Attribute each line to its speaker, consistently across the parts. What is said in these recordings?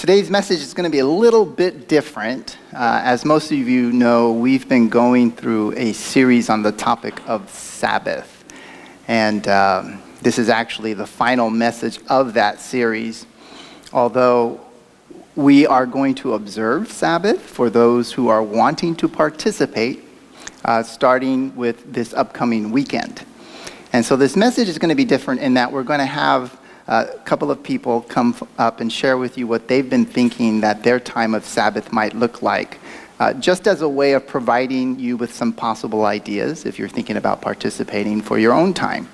Speaker 1: Today's message is going to be a little bit different. As most of you know, we've been going through a series on the topic of Sabbath. And this is actually the final message of that series. Although we are going to observe Sabbath for those who are wanting to participate, starting with this upcoming weekend. And so this message is going to be different in that we're going to have a couple of people come up and share with you what they've been thinking that their time of Sabbath might look like, just as a way of providing you with some possible ideas if you're thinking about participating for your own time.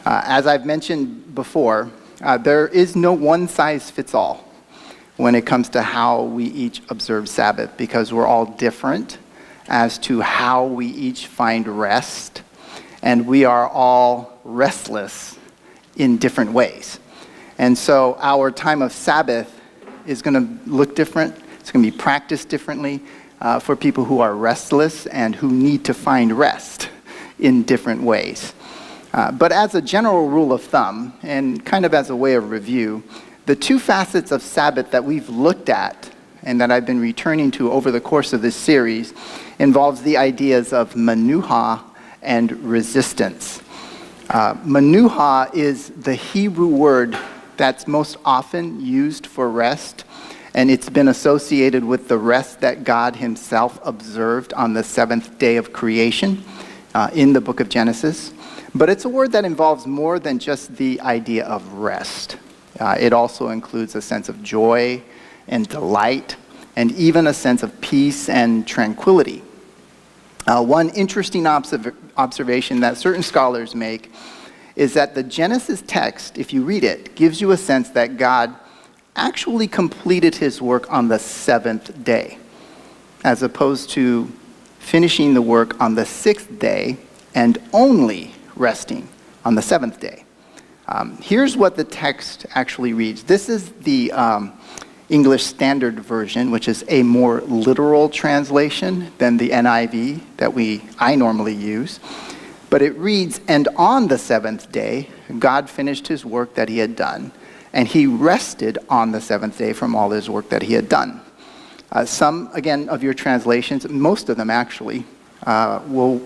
Speaker 1: As I've mentioned before, there is no one-size-fits-all when it comes to how we each observe Sabbath, because we're all different as to how we each find rest, and we are all restless in different ways. And so our time of Sabbath is going to look different. It's going to be practiced differently for people who are restless and who need to find rest in different ways. But as a general rule of thumb, and kind of as a way of review, the two facets of Sabbath that we've looked at and that I've been returning to over the course of this series involves the ideas of menuha and resistance. Menuha is the Hebrew word that's most often used for rest, and it's been associated with the rest that God himself observed on the seventh day of creation in the book of Genesis. But it's a word that involves more than just the idea of rest. It also includes a sense of joy and delight, and even a sense of peace and tranquility. One interesting observation that certain scholars make is that the Genesis text, if you read it, gives you a sense that God actually completed his work on the seventh day, as opposed to finishing the work on the sixth day and only resting on the seventh day. Here's what the text actually reads. This is the English Standard Version, which is a more literal translation than the NIV that I normally use. But it reads, "And on the seventh day, God finished his work that he had done, and he rested on the seventh day from all his work that he had done." Some, again, of your translations, most of them actually, will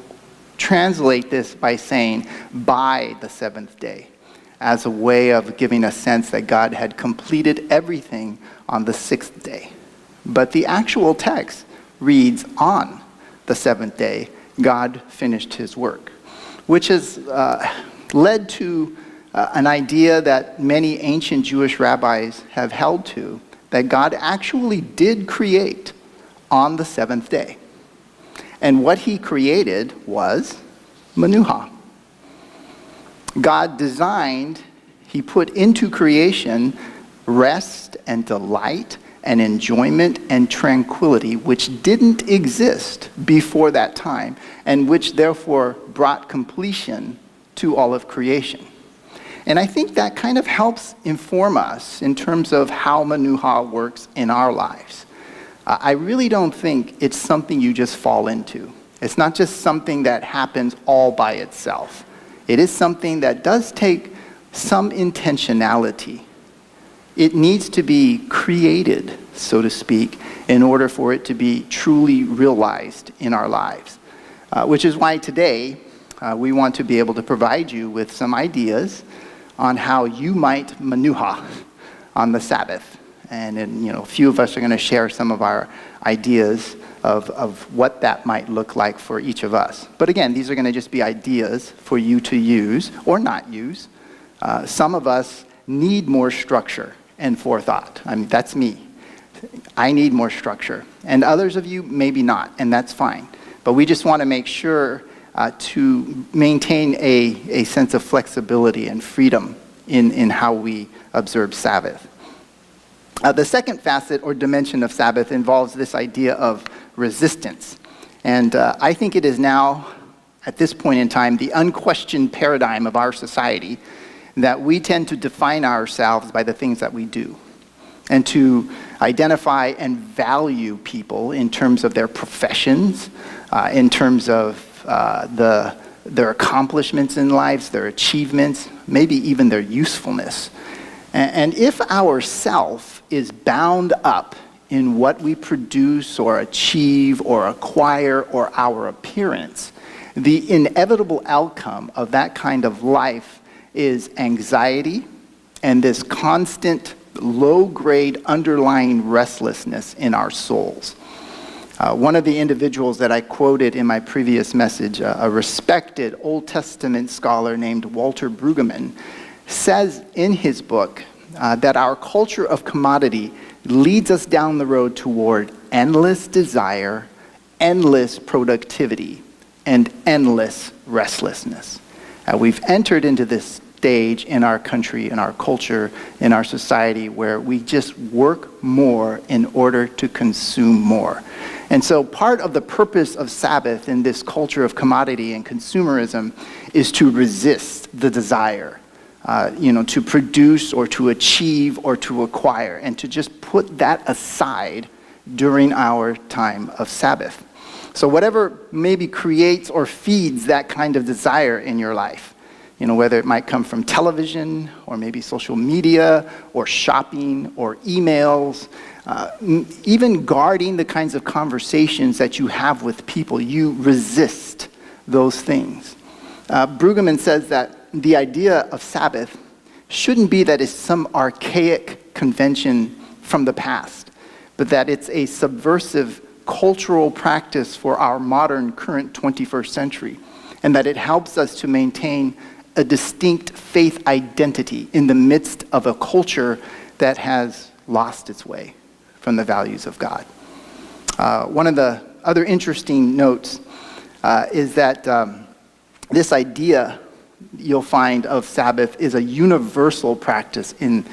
Speaker 1: translate this by saying, "by the seventh day," as a way of giving a sense that God had completed everything on the sixth day. But the actual text reads, "On the seventh day, God finished his work," which has led to an idea that many ancient Jewish rabbis have held to, that God actually did create on the seventh day. And what he created was menuha. God designed, he put into creation rest and delight and enjoyment and tranquility, which didn't exist before that time, and which therefore brought completion to all of creation. And I think that kind of helps inform us in terms of how menuha works in our lives. I really don't think it's something you just fall into. It's not just something that happens all by itself. It is something that does take some intentionality. It needs to be created, so to speak, in order for it to be truly realized in our lives. Which is why today we want to be able to provide you with some ideas on how you might menuha on the Sabbath. And then, a few of us are going to share some of our ideas of what that might look like for each of us. But again, these are going to just be ideas for you to use or not use. Some of us need more structure and forethought. I mean, that's me. I need more structure. And others of you, maybe not, and that's fine. But we just want to make sure to maintain a sense of flexibility and freedom in how we observe Sabbath. The second facet or dimension of Sabbath involves this idea of resistance. And I think it is now, at this point in time, the unquestioned paradigm of our society that we tend to define ourselves by the things that we do, and to identify and value people in terms of their professions, in terms of their accomplishments in lives, their achievements, maybe even their usefulness. And if our self is bound up in what we produce or achieve or acquire or our appearance, the inevitable outcome of that kind of life is anxiety and this constant low-grade underlying restlessness in our souls. One of the individuals that I quoted in my previous message, a respected Old Testament scholar named Walter Brueggemann, says in his book that our culture of commodity leads us down the road toward endless desire, endless productivity, and endless restlessness. We've entered into this stage in our country, in our culture, in our society, where we just work more in order to consume more. And so part of the purpose of Sabbath in this culture of commodity and consumerism is to resist the desire, to produce or to achieve or to acquire, and to just put that aside during our time of Sabbath. So whatever maybe creates or feeds that kind of desire in your life, whether it might come from television or maybe social media or shopping or emails, even guarding the kinds of conversations that you have with people, you resist those things. Brueggemann says that the idea of Sabbath shouldn't be that it's some archaic convention from the past, but that it's a subversive cultural practice for our modern current 21st century, and that it helps us to maintain a distinct faith identity in the midst of a culture that has lost its way from the values of God. One of the other interesting notes is that this idea you'll find of Sabbath is a universal practice in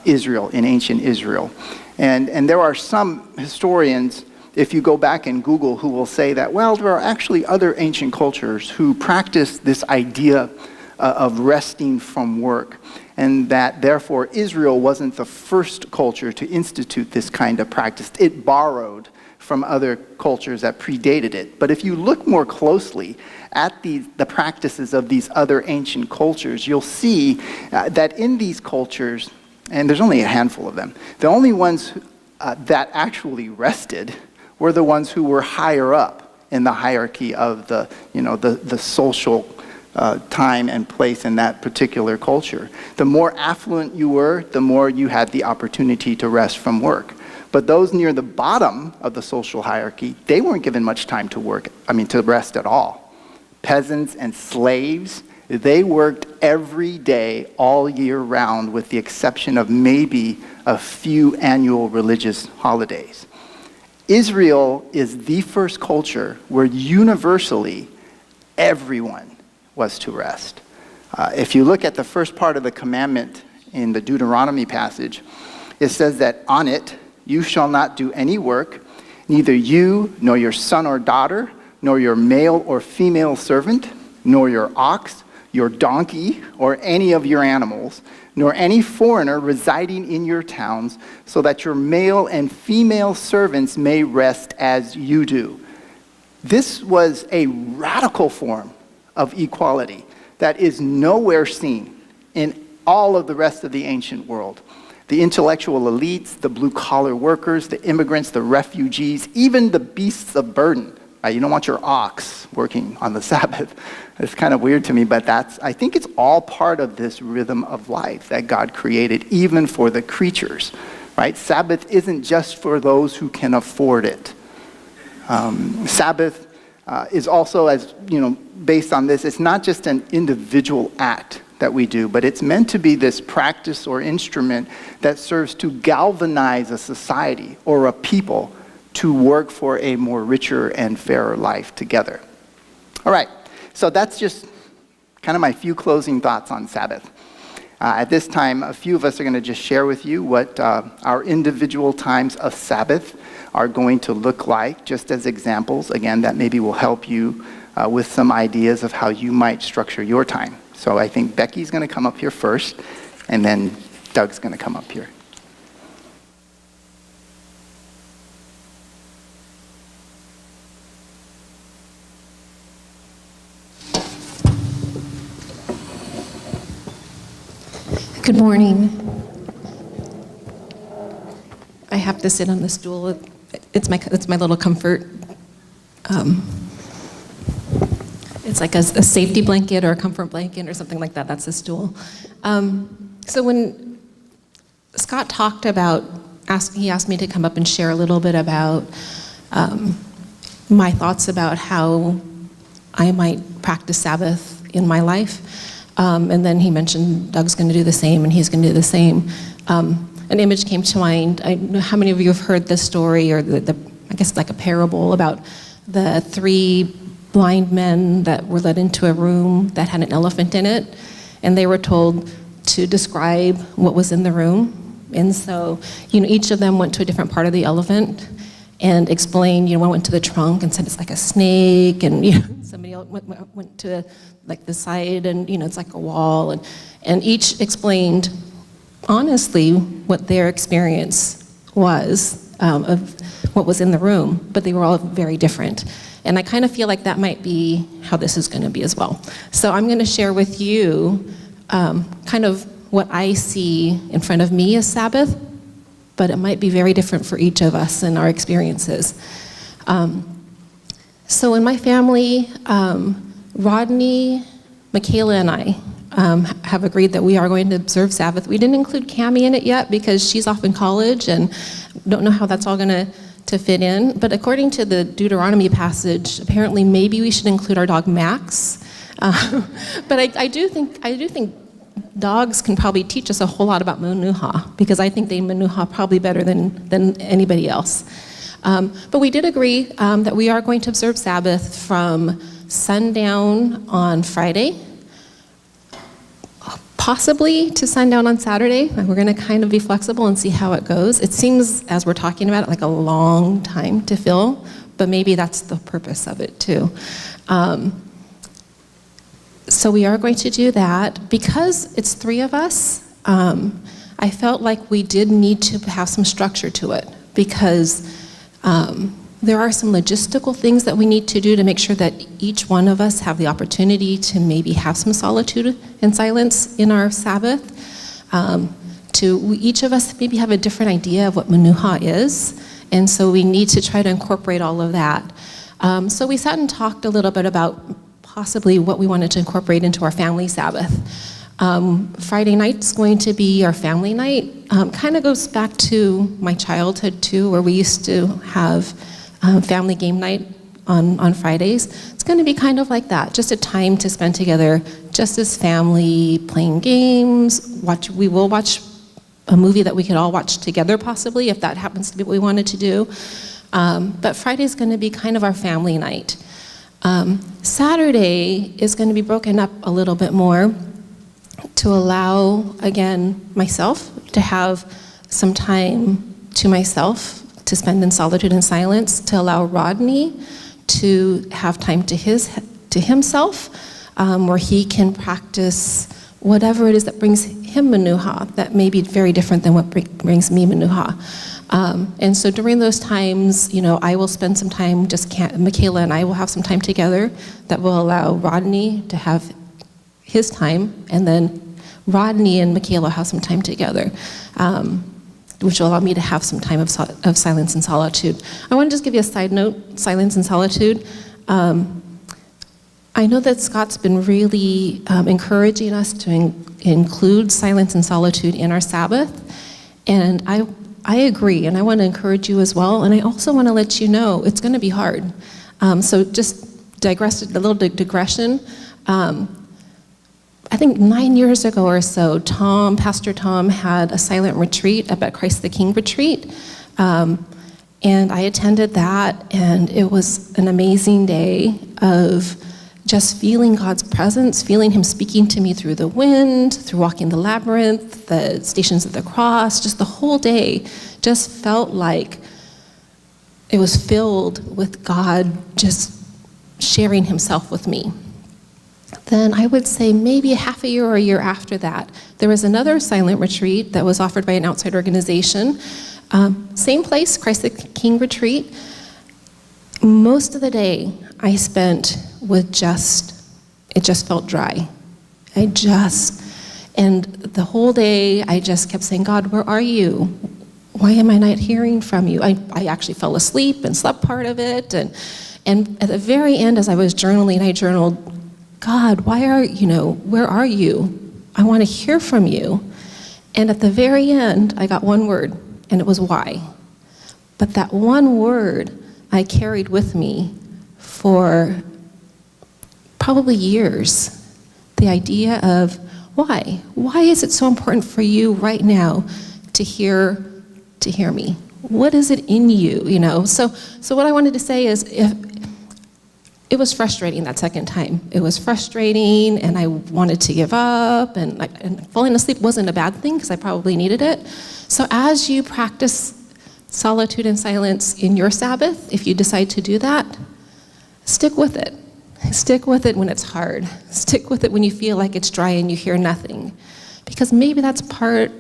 Speaker 1: Israel, in ancient Israel. And there are some historians, if you go back and Google, who will say that, well, there are actually other ancient cultures who practice this idea of resting from work, and that therefore Israel wasn't the first culture to institute this kind of practice. It borrowed from other cultures that predated it. But if you look more closely at the practices of these other ancient cultures, you'll see that in these cultures, and there's only a handful of them, the only ones that actually rested were the ones who were higher up in the hierarchy of the social time and place in that particular culture. The more affluent you were, the more you had the opportunity to rest from work. But those near the bottom of the social hierarchy, they weren't given much time to rest at all. Peasants and slaves, they worked every day, all year round, with the exception of maybe a few annual religious holidays. Israel is the first culture where universally everyone was to rest. If you look at the first part of the commandment in the Deuteronomy passage, it says that on it you shall not do any work, neither you nor your son or daughter, nor your male or female servant, nor your ox, your donkey, or any of your animals, nor any foreigner residing in your towns, so that your male and female servants may rest as you do. This was a radical form of equality that is nowhere seen in all of the rest of the ancient world. The intellectual elites, the blue-collar workers, the immigrants, the refugees, even the beasts of burden. You don't want your ox working on the Sabbath. It's kind of weird to me, but I think it's all part of this rhythm of life that God created, even for the creatures, right? Sabbath isn't just for those who can afford it. Sabbath is also, based on this, it's not just an individual act that we do, but it's meant to be this practice or instrument that serves to galvanize a society or a people to work for a more richer and fairer life together. All right, so that's just kind of my few closing thoughts on Sabbath. At this time, a few of us are going to just share with you what our individual times of Sabbath are going to look like, just as examples, again, that maybe will help you with some ideas of how you might structure your time. So I think Becky's going to come up here first, and then Doug's going to come up here.
Speaker 2: Good morning. I have to sit on the stool. It's my little comfort. It's like a safety blanket or a comfort blanket or something like that. That's a stool. So when Scott talked about, he asked me to come up and share a little bit about my thoughts about how I might practice Sabbath in my life. And then he mentioned Doug's going to do the same, and he's going to do the same. An image came to mind. I don't know how many of you have heard this story, or I guess like a parable about the 3 blind men that were led into a room that had an elephant in it, and they were told to describe what was in the room. And so, each of them went to a different part of the elephant and explained, one went to the trunk and said it's like a snake, and somebody else went to like the side, and it's like a wall, and each explained honestly what their experience was of what was in the room, but they were all very different. And I kind of feel like that might be how this is going to be as well. So I'm going to share with you kind of what I see in front of me as Sabbath, but it might be very different for each of us and our experiences. So in my family, Rodney, Michaela, and I have agreed that we are going to observe Sabbath. We didn't include Cammie in it yet because she's off in college and don't know how that's all going to fit in. But according to the Deuteronomy passage, apparently maybe we should include our dog Max. But I do think dogs can probably teach us a whole lot about Manuha, because I think they Manuha probably better than anybody else. But we did agree that we are going to observe Sabbath from sundown on Friday, possibly to sundown on Saturday. We're going to kind of be flexible and see how it goes. It seems, as we're talking about it, like a long time to fill, but maybe that's the purpose of it too. So we are going to do that. Because it's 3 of us, I felt like we did need to have some structure to it, because there are some logistical things that we need to do to make sure that each one of us have the opportunity to maybe have some solitude and silence in our Sabbath. Each of us maybe have a different idea of what Manuha is, and so we need to try to incorporate all of that. So we sat and talked a little bit about possibly what we wanted to incorporate into our family Sabbath. Friday night's going to be our family night. Kind of goes back to my childhood too, where we used to have family game night on Fridays. It's going to be kind of like that, just a time to spend together, just as family, playing games. We will watch a movie that we could all watch together, possibly, if that happens to be what we wanted to do. But Friday's going to be kind of our family night. Saturday is going to be broken up a little bit more to allow, again, myself to have some time to myself to spend in solitude and silence, to allow Rodney to have time to himself, where he can practice whatever it is that brings him Manuha, that may be very different than what brings me Manuha. And so during those times, I will spend some time, Michaela and I will have some time together that will allow Rodney to have his time, and then Rodney and Michaela have some time together, which will allow me to have some time of silence and solitude. I want to just give you a side note, silence and solitude. I know that Scott's been really encouraging us to include silence and solitude in our Sabbath, and I agree, and I want to encourage you as well, and I also want to let you know it's going to be hard. So just a little digression. I think 9 years ago or so, Pastor Tom had a silent retreat up at Christ the King retreat, and I attended that, and it was an amazing day of just feeling God's presence, feeling Him speaking to me through the wind, through walking the labyrinth, the Stations of the Cross, just the whole day just felt like it was filled with God just sharing Himself with me. Then I would say maybe half a year or a year after that, there was another silent retreat that was offered by an outside organization. Same place, Christ the King retreat. Most of the day I spent with it just felt dry. And the whole day, I just kept saying, God, where are you? Why am I not hearing from you? I actually fell asleep and slept part of it. And at the very end, as I was journaling, I journaled, God, where are you? I want to hear from you. And at the very end, I got one word, and it was why. But that one word I carried with me for probably years. The idea of why? Why is it so important for you right now to hear me? What is it in you, So what I wanted to say is, if it was frustrating that second time. It was frustrating, and I wanted to give up, and falling asleep wasn't a bad thing because I probably needed it. So as you practice solitude and silence in your Sabbath, if you decide to do that, stick with it. Stick with it when it's hard. Stick with it when you feel like it's dry and you hear nothing. Because maybe that's part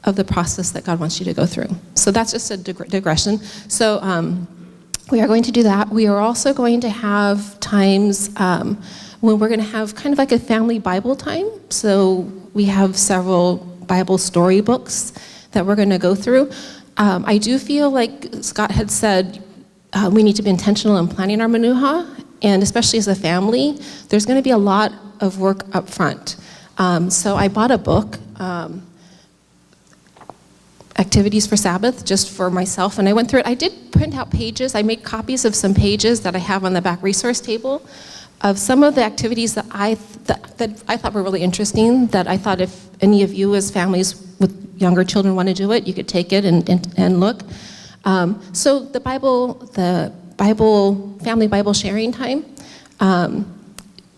Speaker 2: of the process that God wants you to go through. So that's just a digression. So we are going to do that. We are also going to have times when we're going to have kind of like a family Bible time. So we have several Bible storybooks that we're going to go through. I do feel like Scott had said we need to be intentional in planning our menuha, and especially as a family, there's going to be a lot of work up front. So I bought a book, Activities for Sabbath, just for myself, and I went through it. I did print out pages. I made copies of some pages that I have on the back resource table of some of the activities that I thought were really interesting, that I thought if any of you as families with younger children want to do it, you could take it and look. So the family Bible sharing time,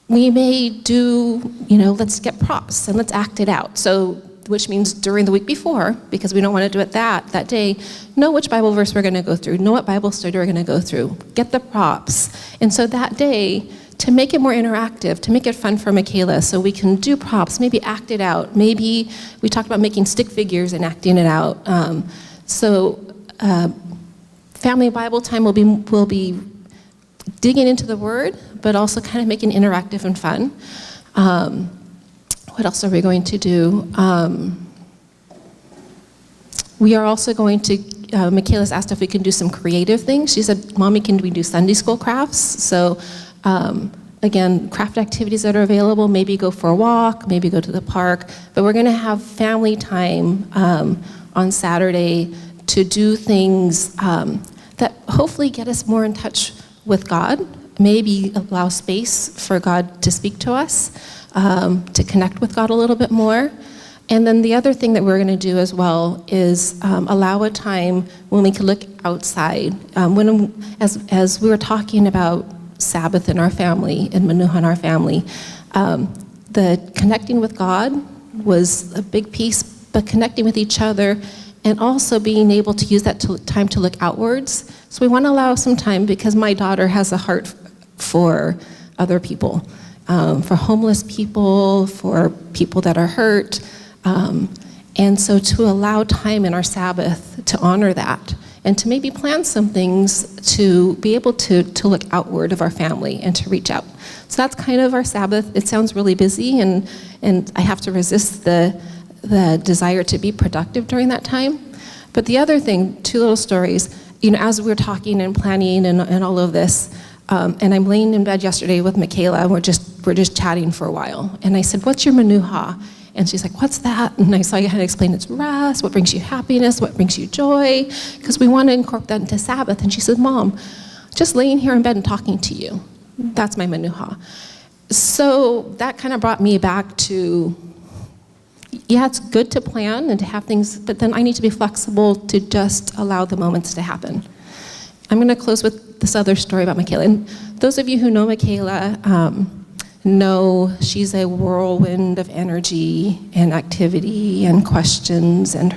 Speaker 2: we may do, let's get props and let's act it out. So, which means during the week before, because we don't want to do it that day, know which Bible verse we're going to go through, know what Bible study we're going to go through, get the props. And so that day, to make it more interactive, to make it fun for Michaela, so we can do props, maybe act it out. Maybe we talked about making stick figures and acting it out. Family Bible time will be digging into the Word, but also kind of making it interactive and fun. What else are we going to do? We are also going to, Michaela's asked if we can do some creative things. She said, Mommy, can we do Sunday school crafts? So again, craft activities that are available, maybe go for a walk, maybe go to the park, but we're gonna have family time on Saturday to do things that hopefully get us more in touch with God, maybe allow space for God to speak to us, to connect with God a little bit more. And then the other thing that we're going to do as well is allow a time when we can look outside. As we were talking about Sabbath in our family and Menuha in our family, the connecting with God was a big piece, but connecting with each other and also being able to use that time to look outwards. So we want to allow some time, because my daughter has a heart for other people, for homeless people, for people that are hurt. And so to allow time in our Sabbath to honor that, and to maybe plan some things to be able to look outward of our family and to reach out. So that's kind of our Sabbath. It sounds really busy, and I have to resist the desire to be productive during that time. But the other thing, two little stories, as we were talking and planning and all of this, and I'm laying in bed yesterday with Michaela, and we're just chatting for a while. And I said, what's your menuha? And she's like, what's that? And I had to explain, it's rest, what brings you happiness, what brings you joy, because we want to incorporate that into Sabbath. And she said, Mom, just laying here in bed and talking to you, that's my menuha. So that kind of brought me back to, yeah, it's good to plan and to have things, but then I need to be flexible to just allow the moments to happen. I'm going to close with this other story about Michaela. And those of you who know Michaela know she's a whirlwind of energy and activity and questions. And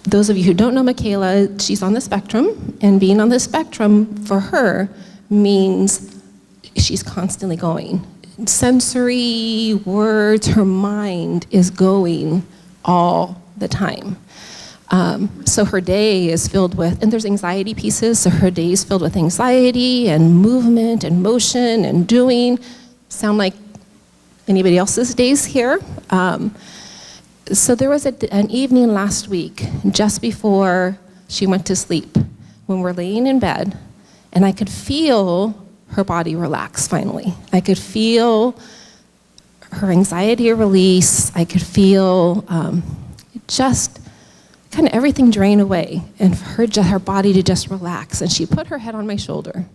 Speaker 2: those of you who don't know Michaela, she's on the spectrum. And being on the spectrum for her means she's constantly going. Sensory, words, her mind is going all the time. So her day is filled with, and there's anxiety pieces, so her day is filled with anxiety and movement and motion and doing. Sound like anybody else's days here. So there was an evening last week, just before she went to sleep, when we're laying in bed, and I could feel her body relax finally. I could feel her anxiety release. I could feel just kind of everything drain away, and for her body to just relax. And she put her head on my shoulder.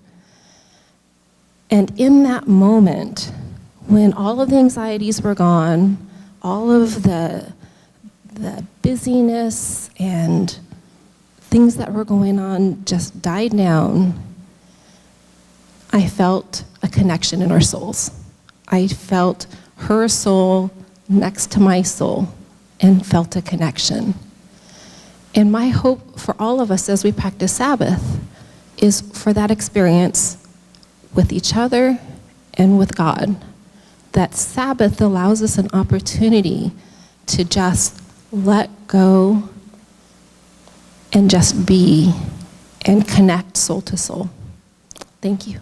Speaker 2: And in that moment, when all of the anxieties were gone, all of the busyness and things that were going on just died down, I felt a connection in our souls. I felt her soul next to my soul and felt a connection. And my hope for all of us as we practice Sabbath is for that experience with each other and with God. That Sabbath allows us an opportunity to just let go and just be and connect soul to soul. Thank you.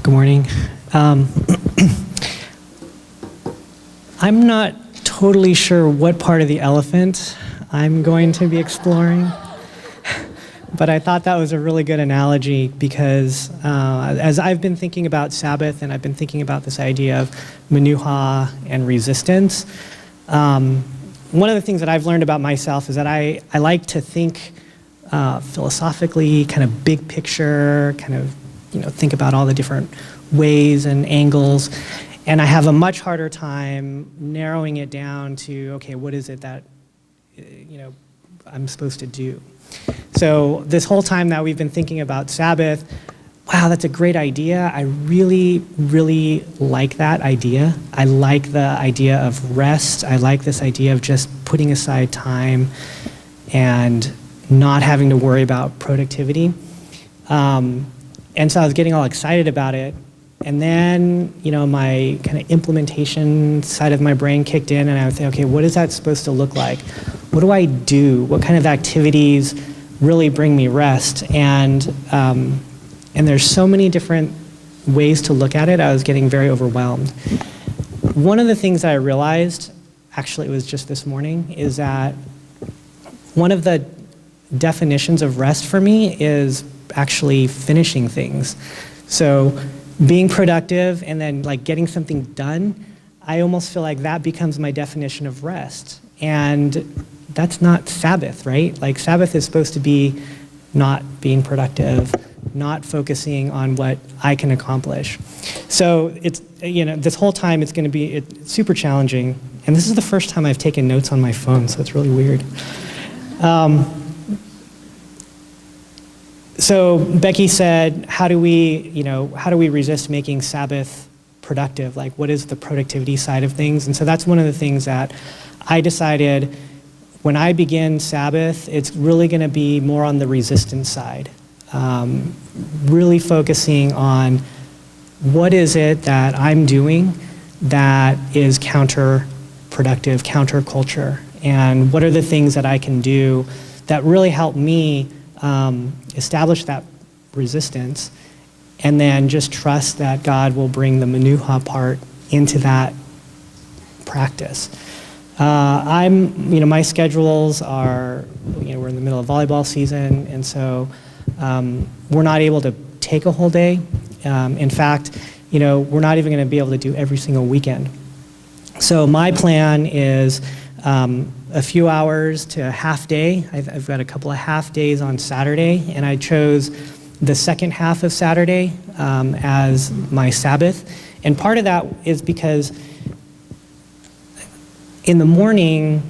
Speaker 3: Good morning. I'm not totally sure what part of the elephant I'm going to be exploring, but I thought that was a really good analogy because as I've been thinking about Sabbath and I've been thinking about this idea of menuha and resistance, one of the things that I've learned about myself is that I like to think philosophically, kind of big picture, kind of think about all the different ways and angles, and I have a much harder time narrowing it down to, okay, what is it that I'm supposed to do? So this whole time that we've been thinking about Sabbath, wow, that's a great idea. I really, really like that idea. I like the idea of rest. I like this idea of just putting aside time and not having to worry about productivity. And so I was getting all excited about it. And then, my kind of implementation side of my brain kicked in, and I would say, okay, what is that supposed to look like? What do I do? What kind of activities really bring me rest? And there's so many different ways to look at it, I was getting very overwhelmed. One of the things that I realized, actually it was just this morning, is that one of the definitions of rest for me is actually finishing things. So being productive and then getting something done, I almost feel like that becomes my definition of rest. And that's not Sabbath, right? Sabbath is supposed to be not being productive, not focusing on what I can accomplish. So it's, this whole time it's super challenging. And this is the first time I've taken notes on my phone, so it's really weird. So Becky said, how do we resist making Sabbath productive? What is the productivity side of things? And so that's one of the things that I decided when I begin Sabbath, it's really going to be more on the resistance side. Really focusing on what is it that I'm doing that is counterproductive, counterculture, and what are the things that I can do that really help me establish that resistance, and then just trust that God will bring the menuha part into that practice. My schedules are, we're in the middle of volleyball season, and so we're not able to take a whole day. In fact, we're not even going to be able to do every single weekend. So my plan is a few hours to a half day. I've got a couple of half days on Saturday, and I chose the second half of Saturday as my Sabbath. And part of that is because in the morning,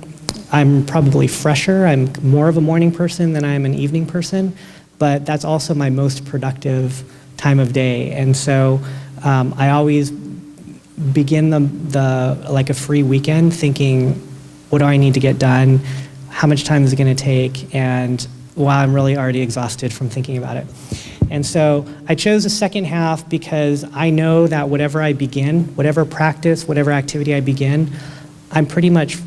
Speaker 3: I'm probably fresher. I'm more of a morning person than I am an evening person, but that's also my most productive time of day. And so I always begin a free weekend thinking, what do I need to get done? How much time is it going to take? And I'm really already exhausted from thinking about it. And so I chose the second half because I know that whatever I begin, whatever practice, whatever activity I begin, I'm pretty much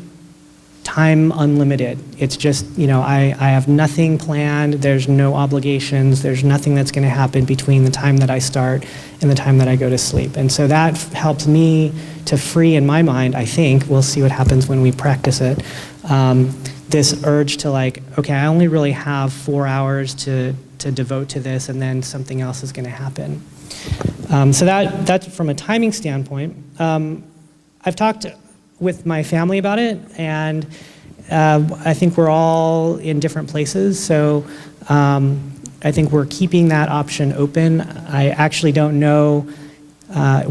Speaker 3: time unlimited. It's just, I have nothing planned, there's no obligations, there's nothing that's going to happen between the time that I start and the time that I go to sleep. And so that helps me to free in my mind, I think, we'll see what happens when we practice it, this urge to okay, I only really have 4 hours to devote to this, and then something else is going to happen. So that's from a timing standpoint. I've talked with my family about it, and I think we're all in different places, so I think we're keeping that option open. I actually don't know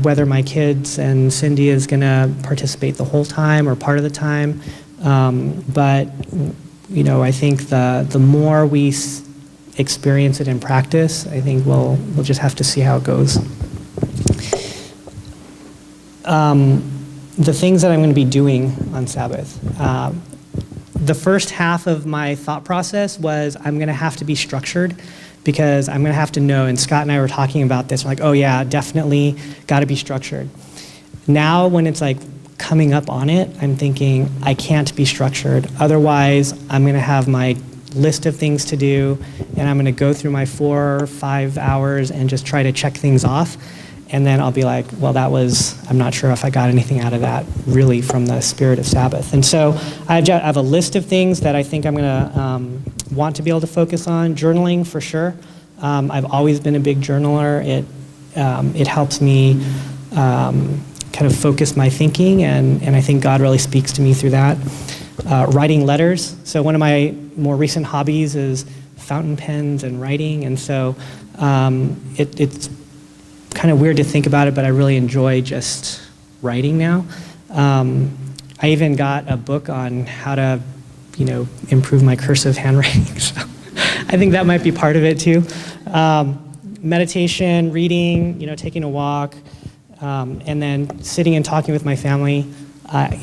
Speaker 3: whether my kids and Cindy is going to participate the whole time or part of the time, but I think the more we experience it in practice, I think we'll just have to see how it goes. The things that I'm going to be doing on Sabbath. The first half of my thought process was I'm going to have to be structured because I'm going to have to know, and Scott and I were talking about this, we're like, oh yeah, definitely got to be structured. Now when it's coming up on it, I'm thinking I can't be structured. Otherwise, I'm going to have my list of things to do, and I'm going to go through my 4 or 5 hours and just try to check things off. And then I'll be like, well, I'm not sure if I got anything out of that really from the spirit of Sabbath. And so I have a list of things that I think I'm going to want to be able to focus on. Journaling, for sure. I've always been a big journaler. It helps me kind of focus my thinking, and I think God really speaks to me through that. Writing letters. So one of my more recent hobbies is fountain pens and writing, and so it's kind of weird to think about it, but I really enjoy just writing now. I even got a book on how to, improve my cursive handwriting. So I think that might be part of it too. Meditation, reading, taking a walk, and then sitting and talking with my family.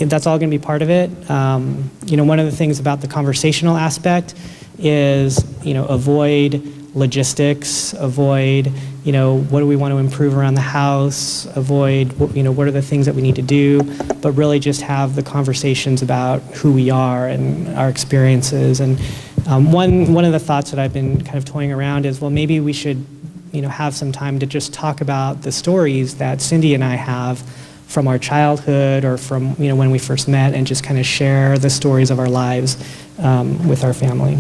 Speaker 3: That's all going to be part of it. One of the things about the conversational aspect is, avoid logistics, avoid, what do we want to improve around the house, avoid, what are the things that we need to do, but really just have the conversations about who we are and our experiences. And one of the thoughts that I've been kind of toying around is, well, maybe we should, have some time to just talk about the stories that Cindy and I have from our childhood or from, when we first met, and just kind of share the stories of our lives with our family.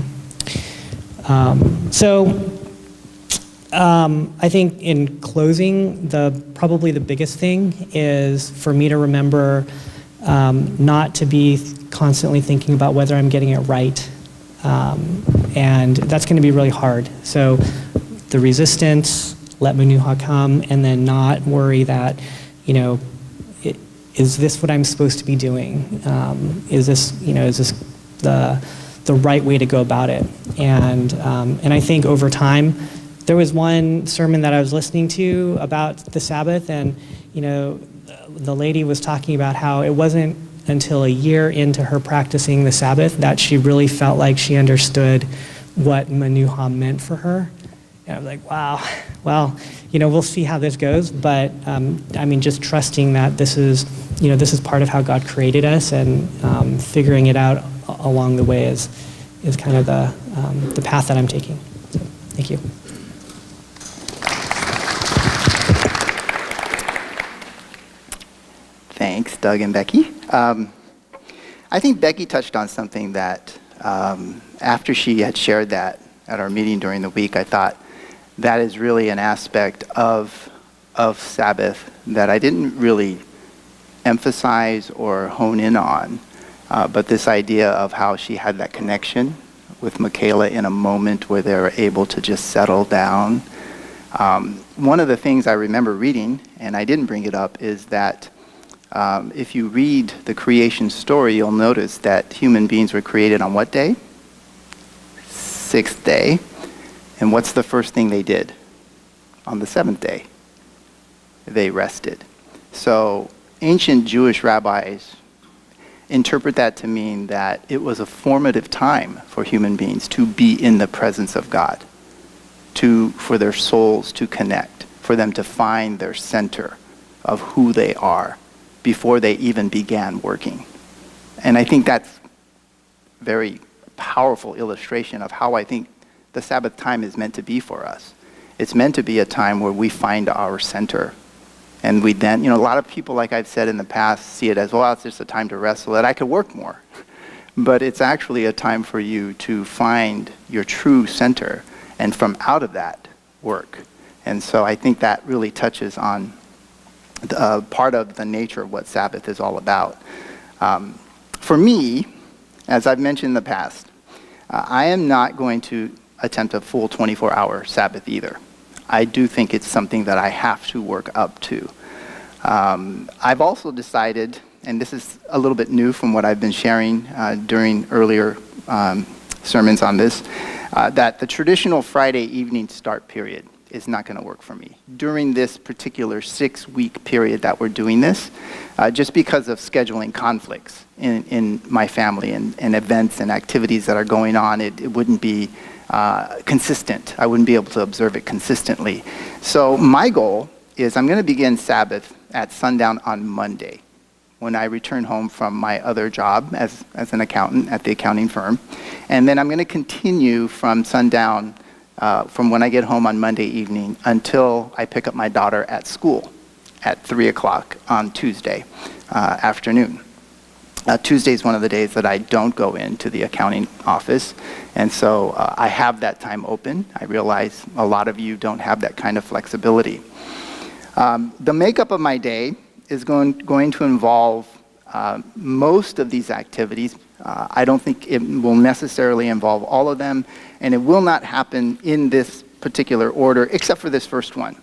Speaker 3: I think in closing, probably the biggest thing is for me to remember not to be constantly thinking about whether I'm getting it right. And that's going to be really hard. So the resistance, let Manuha come, and then not worry that, is this what I'm supposed to be doing? Is this the right way to go about it? And I think over time, there was one sermon that I was listening to about the Sabbath, and the lady was talking about how it wasn't until a year into her practicing the Sabbath that she really felt like she understood what Manuha meant for her. And I was like, wow, well, we'll see how this goes, but just trusting that this is part of how God created us, and figuring it out along the way is kind of the path that I'm taking. So, thank you.
Speaker 1: Thanks, Doug and Becky. I think Becky touched on something that after she had shared that at our meeting during the week, I thought that is really an aspect of Sabbath that I didn't really emphasize or hone in on, but this idea of how she had that connection with Michaela in a moment where they were able to just settle down. One of the things I remember reading, and I didn't bring it up, is that if you read the creation story, you'll notice that human beings were created on what day? 6th day. And what's the first thing they did? On the 7th day, they rested. So ancient Jewish rabbis interpret that to mean that it was a formative time for human beings to be in the presence of God, for their souls to connect, for them to find their center of who they are before they even began working. And I think that's very powerful illustration of how I think the Sabbath time is meant to be for us. It's meant to be a time where we find our center. And we then, a lot of people, like I've said in the past, see it as, well, it's just a time to rest so that I could work more. But it's actually a time for you to find your true center, and from out of that, work. And so I think that really touches on part of the nature of what Sabbath is all about. For me, as I've mentioned in the past, I am not going to attempt a full 24-hour Sabbath either. I do think it's something that I have to work up to. I've also decided, and this is a little bit new from what I've been sharing during earlier sermons on this, that the traditional Friday evening start period is not going to work for me during this particular 6-week period that we're doing this, just because of scheduling conflicts in my family and events and activities that are going on. It wouldn't be consistent. I wouldn't be able to observe it consistently. So my goal is I'm going to begin Sabbath at sundown on Monday when I return home from my other job as an accountant at the accounting firm. And then I'm going to continue from sundown from when I get home on Monday evening until I pick up my daughter at school at 3 o'clock on Tuesday afternoon. Tuesday is one of the days that I don't go into the accounting office, and so I have that time open. I realize a lot of you don't have that kind of flexibility. The makeup of my day is going to involve most of these activities. I don't think it will necessarily involve all of them, and it will not happen in this particular order, except for this first one.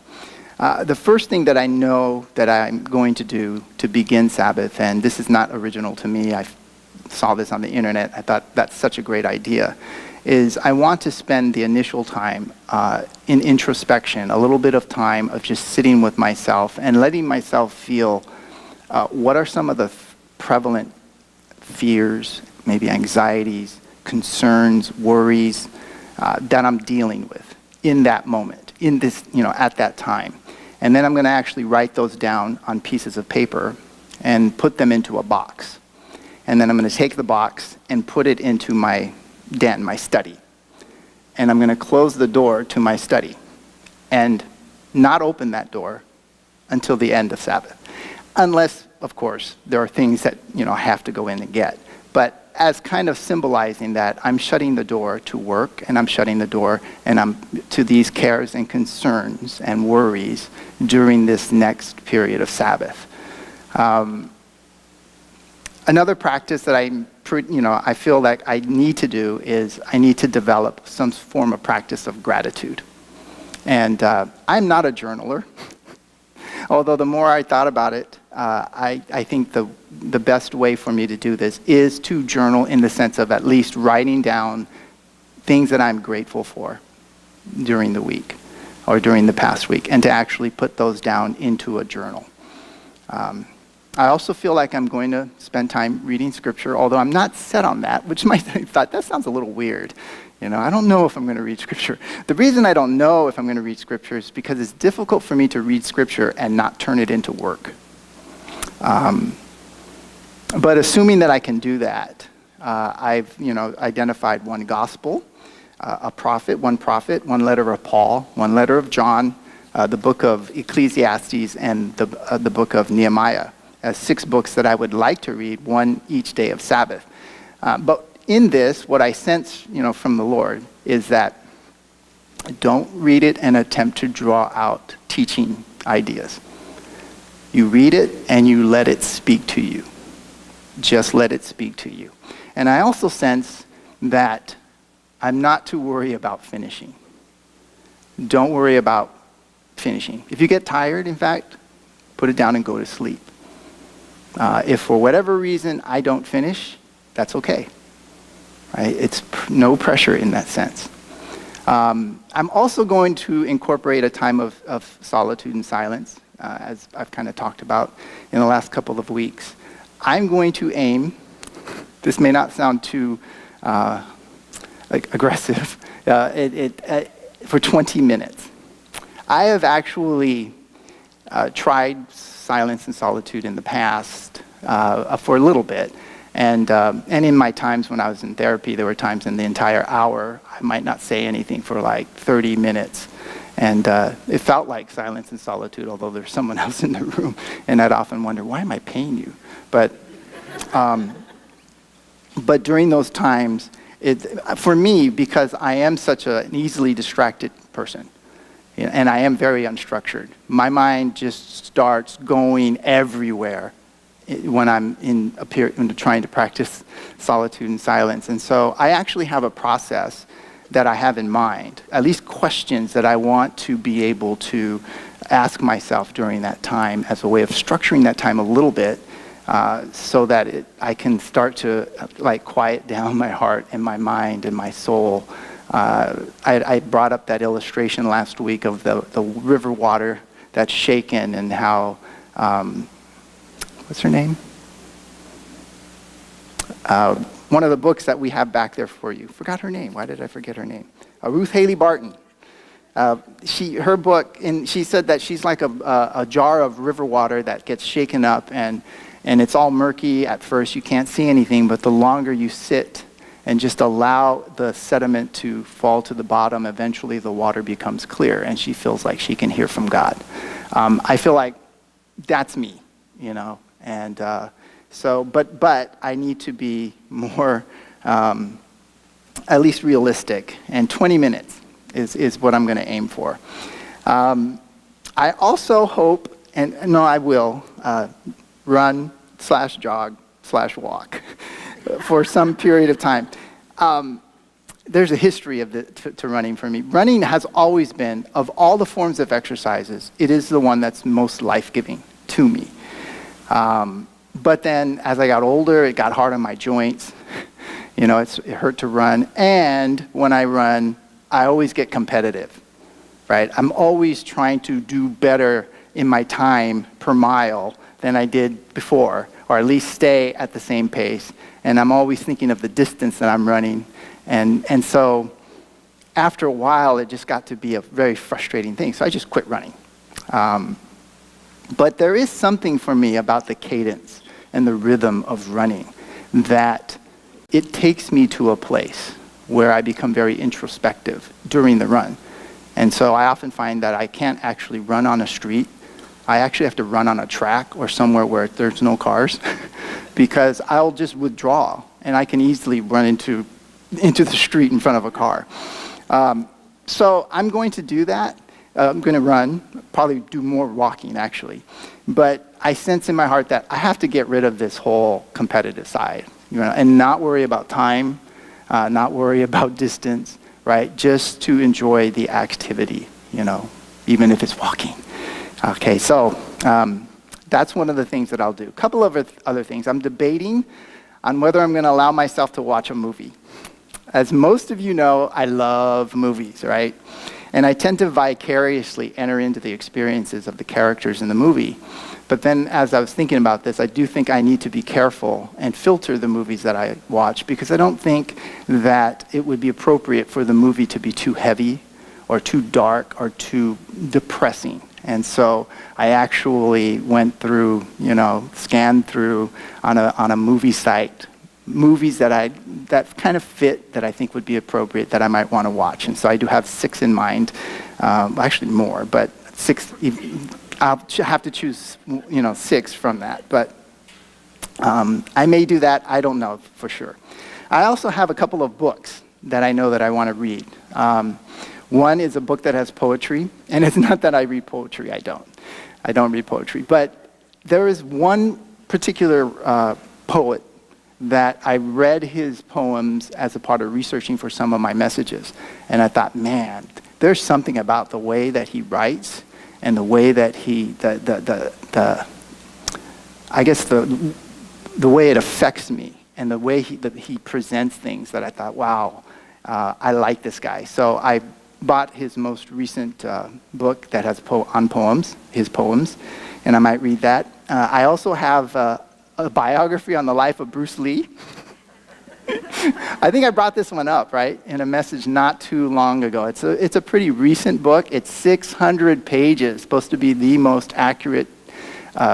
Speaker 1: The first thing that I know that I'm going to do to begin Sabbath, and this is not original to me, I saw this on the internet, I thought that's such a great idea, is I want to spend the initial time in introspection, a little bit of time of just sitting with myself and letting myself feel what are some of the prevalent fears, maybe anxieties, concerns, worries that I'm dealing with in that moment, in this, at that time. And then I'm going to actually write those down on pieces of paper and put them into a box. And then I'm going to take the box and put it into my den, my study. And I'm going to close the door to my study and not open that door until the end of Sabbath. Unless, of course, there are things that, I have to go in and get. But as kind of symbolizing that I'm shutting the door to work, and I'm shutting the door and I'm to these cares and concerns and worries during this next period of Sabbath. Another practice that I feel like I need to do is I need to develop some form of practice of gratitude. And I'm not a journaler, although the more I thought about it, I think the best way for me to do this is to journal in the sense of at least writing down things that I'm grateful for during the week or during the past week, and to actually put those down into a journal. I also feel like I'm going to spend time reading scripture, although I'm not set on that, which might have thought, that sounds a little weird. I don't know if I'm going to read scripture. The reason I don't know if I'm going to read scripture is because it's difficult for me to read scripture and not turn it into work. But assuming that I can do that, I've identified one gospel, one prophet, one letter of Paul, one letter of John, the book of Ecclesiastes, and the book of Nehemiah as 6 books that I would like to read, one each day of Sabbath. But in this, what I sense, from the Lord is that don't read it and attempt to draw out teaching ideas. You read it and you let it speak to you. Just let it speak to you. And I also sense that I'm not to worry about finishing. Don't worry about finishing. If you get tired, in fact, put it down and go to sleep. If for whatever reason I don't finish, that's okay. Right? It's no pressure in that sense. I'm also going to incorporate a time of solitude and silence, as I've kind of talked about in the last couple of weeks. I'm going to aim, this may not sound too aggressive, for 20 minutes. I have actually tried silence and solitude in the past for a little bit, And in my times when I was in therapy, there were times in the entire hour, I might not say anything for like 30 minutes. And it felt like silence and solitude, although there's someone else in the room. And I'd often wonder, why am I paying you? But during those times, for me, because I am such an easily distracted person, and I am very unstructured, my mind just starts going everywhere when I'm trying to practice solitude and silence. And so I actually have a process that I have in mind, at least questions that I want to be able to ask myself during that time as a way of structuring that time a little bit, so that I can start to quiet down my heart and my mind and my soul. I brought up that illustration last week of the river water that's shaken, and how, what's her name? One of the books that we have back there for you. Forgot her name. Why did I forget her name? Ruth Haley Barton. Her book, and she said that she's like a jar of river water that gets shaken up, and it's all murky at first. You can't see anything, but the longer you sit and just allow the sediment to fall to the bottom, eventually the water becomes clear, and she feels like she can hear from God. I feel like that's me, and but I need to be more, at least realistic, and 20 minutes is what I'm going to aim for. I also hope, and no, I will, run/jog/walk for some period of time. There's a history of to running for me. Running has always been, of all the forms of exercises, it is the one that's most life-giving to me. But then as I got older, it got hard on my joints. It hurt to run. And when I run, I always get competitive, right? I'm always trying to do better in my time per mile than I did before, or at least stay at the same pace. And I'm always thinking of the distance that I'm running. And so after a while, it just got to be a very frustrating thing. So I just quit running. But there is something for me about the cadence and the rhythm of running that it takes me to a place where I become very introspective during the run. And so I often find that I can't actually run on a street. I actually have to run on a track or somewhere where there's no cars because I'll just withdraw, and I can easily run into the street in front of a car. So I'm going to do that. I'm going to run, probably do more walking actually. But I sense in my heart that I have to get rid of this whole competitive side, and not worry about time, not worry about distance, right? Just to enjoy the activity, even if it's walking. Okay, so that's one of the things that I'll do. A couple of other things. I'm debating on whether I'm going to allow myself to watch a movie. As most of you know, I love movies, right? And I tend to vicariously enter into the experiences of the characters in the movie. But then as I was thinking about this, I do think I need to be careful and filter the movies that I watch, because I don't think that it would be appropriate for the movie to be too heavy or too dark or too depressing. And so I actually went through, scanned through on a movie site, movies that kind of fit, that I think would be appropriate, that I might want to watch. And so I do have 6 in mind, actually more, but 6. I'll have to choose, 6 from that. But I may do that. I don't know for sure. I also have a couple of books that I know that I want to read. One is a book that has poetry, and it's not that I read poetry. I don't read poetry. But there is one particular poet that I read his poems as a part of researching for some of my messages. And I thought, man, there's something about the way that he writes and the way that the way it affects me, and the way he presents things, that I thought, wow, I like this guy. So I bought his most recent book that has his poems, and I might read that. I also have a biography on the life of Bruce Lee. I think I brought this one up, right, in a message not too long ago. It's a pretty recent book. It's 600 pages, supposed to be the most accurate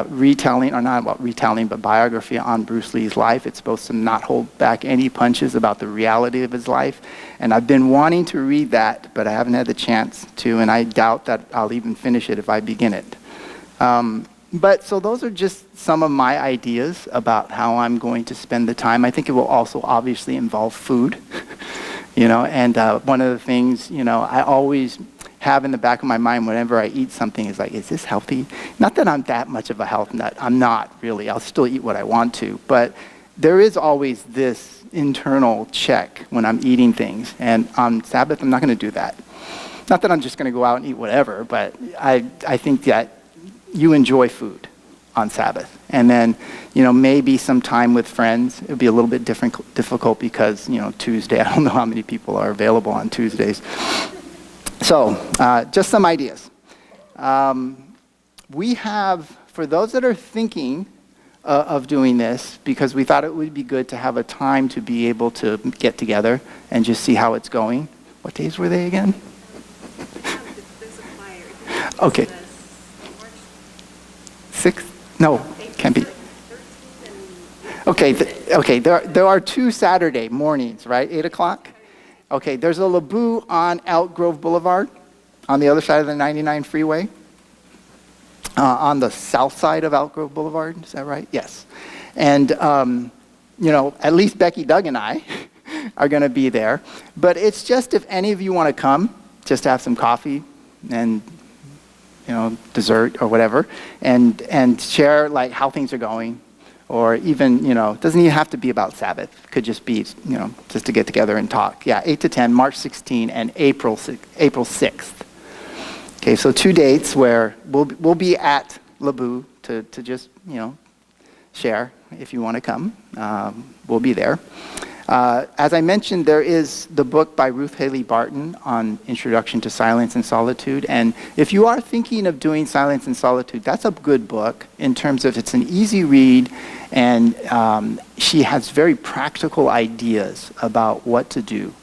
Speaker 1: retelling, or not about retelling, but biography on Bruce Lee's life. It's supposed to not hold back any punches about the reality of his life. And I've been wanting to read that, but I haven't had the chance to, and I doubt that I'll even finish it if I begin it. But so those are just some of my ideas about how I'm going to spend the time. I think it will also obviously involve food, and one of the things, I always have in the back of my mind whenever I eat something is like, is this healthy? Not that I'm that much of a health nut. I'm not really. I'll still eat what I want to. But there is always this internal check when I'm eating things. And on Sabbath, I'm not going to do that. Not that I'm just going to go out and eat whatever, but I think that you enjoy food on Sabbath. And then, maybe some time with friends. It would be a little bit difficult because, Tuesday, I don't know how many people are available on Tuesdays. So, just some ideas. We have, for those that are thinking of doing this, because we thought it would be good to have a time to be able to get together and just see how it's going. What days were they again? Okay. 6? No, can't be. Okay, there are 2 Saturday mornings, right? 8 o'clock? Okay, there's a Lebu on Elk Grove Boulevard on the other side of the 99 freeway. On the south side of Elk Grove Boulevard, is that right? Yes. And, at least Becky, Doug, and I are going to be there. But it's just if any of you want to come, just to have some coffee and dessert or whatever, and share like how things are going, or even, it doesn't even have to be about Sabbath. It could just be, just to get together and talk. Yeah, 8 to 10, March 16, and April 6th. Okay, so 2 dates where we'll be at Lebu to just, share if you want to come. We'll be there. As I mentioned, there is the book by Ruth Haley Barton on Introduction to Silence and Solitude. And if you are thinking of doing Silence and Solitude, that's a good book in terms of it's an easy read, and she has very practical ideas about what to do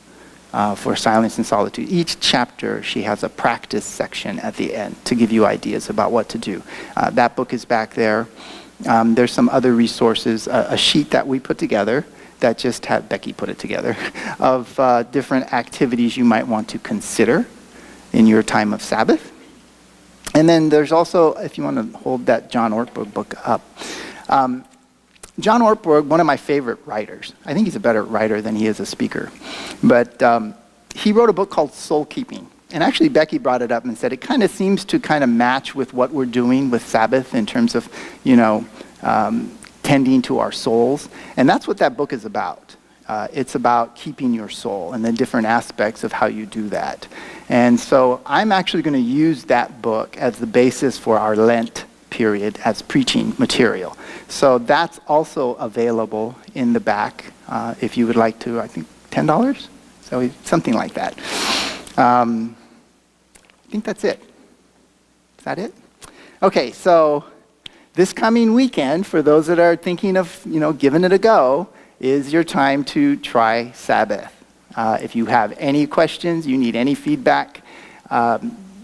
Speaker 1: for silence and solitude. Each chapter, she has a practice section at the end to give you ideas about what to do. That book is back there. There's some other resources, a sheet that we put together that just had Becky put it together, of different activities you might want to consider in your time of Sabbath. And then there's also, if you want to hold that John Ortberg book up, John Ortberg, one of my favorite writers. I think he's a better writer than he is a speaker. But he wrote a book called Soul Keeping. And actually, Becky brought it up and said it kind of seems to kind of match with what we're doing with Sabbath in terms of, tending to our souls. And that's what that book is about. It's about keeping your soul and the different aspects of how you do that. And so I'm actually going to use that book as the basis for our Lent period as preaching material. So that's also available in the back if you would like to, I think $10? So something like that. I think that's it. Is that it? Okay, so this coming weekend, for those that are thinking of, giving it a go, is your time to try Sabbath. If you have any questions, you need any feedback,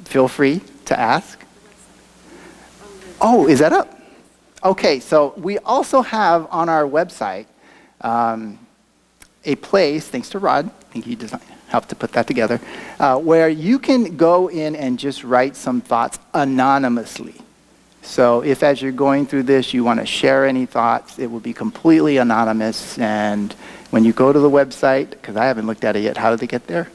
Speaker 1: feel free to ask. Oh, is that up? Okay, so we also have on our website a place, thanks to Rod, I think he helped to put that together, where you can go in and just write some thoughts anonymously. So if as you're going through this, you want to share any thoughts, it will be completely anonymous. And when you go to the website, because I haven't looked at it yet, how do they get there?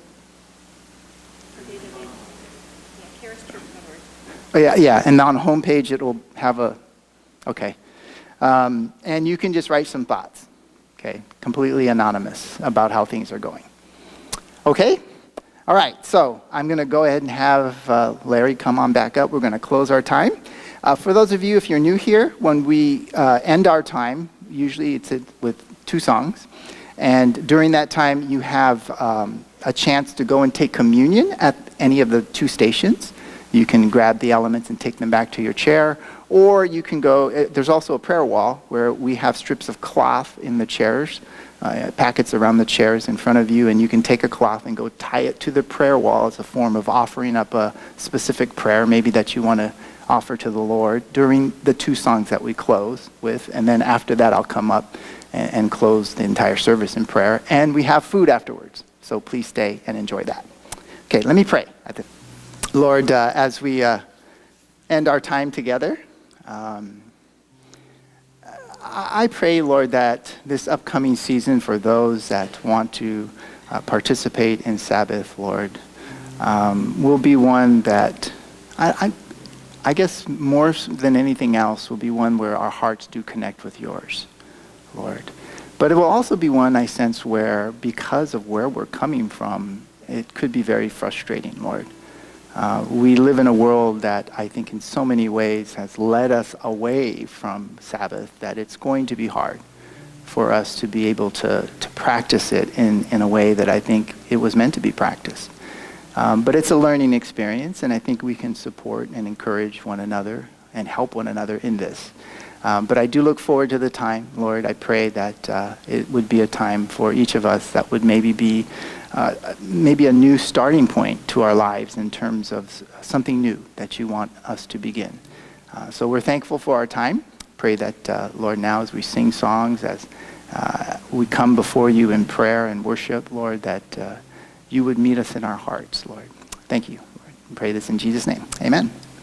Speaker 1: Oh, yeah, and on the homepage it will have okay. And you can just write some thoughts, okay, completely anonymous about how things are going. Okay? All right, so I'm going to go ahead and have Larry come on back up. We're going to close our time. For those of you, if you're new here, when we end our time, usually it's with 2 songs. And during that time, you have a chance to go and take communion at any of the 2 stations. You can grab the elements and take them back to your chair. Or you can go, there's also a prayer wall where we have strips of cloth in the chairs, packets around the chairs in front of you, and you can take a cloth and go tie it to the prayer wall as a form of offering up a specific prayer, maybe that you want to offer to the Lord during the 2 songs that we close with. And then after that, I'll come up and close the entire service in prayer. And we have food afterwards. So please stay and enjoy that. Okay, let me pray. Lord, as we end our time together, I pray, Lord, that this upcoming season for those that want to participate in Sabbath, Lord, will be one that I guess more than anything else will be one where our hearts do connect with yours, Lord. But it will also be one, I sense, where because of where we're coming from, it could be very frustrating, Lord. We live in a world that I think in so many ways has led us away from Sabbath, that it's going to be hard for us to be able to practice it in a way that I think it was meant to be practiced. But it's a learning experience, and I think we can support and encourage one another and help one another in this. But I do look forward to the time, Lord. I pray that it would be a time for each of us that would maybe be maybe a new starting point to our lives in terms of something new that you want us to begin. So we're thankful for our time. Pray that, Lord, now as we sing songs, as we come before you in prayer and worship, Lord, that you would meet us in our hearts, Lord. Thank you, Lord. We pray this in Jesus' name. Amen.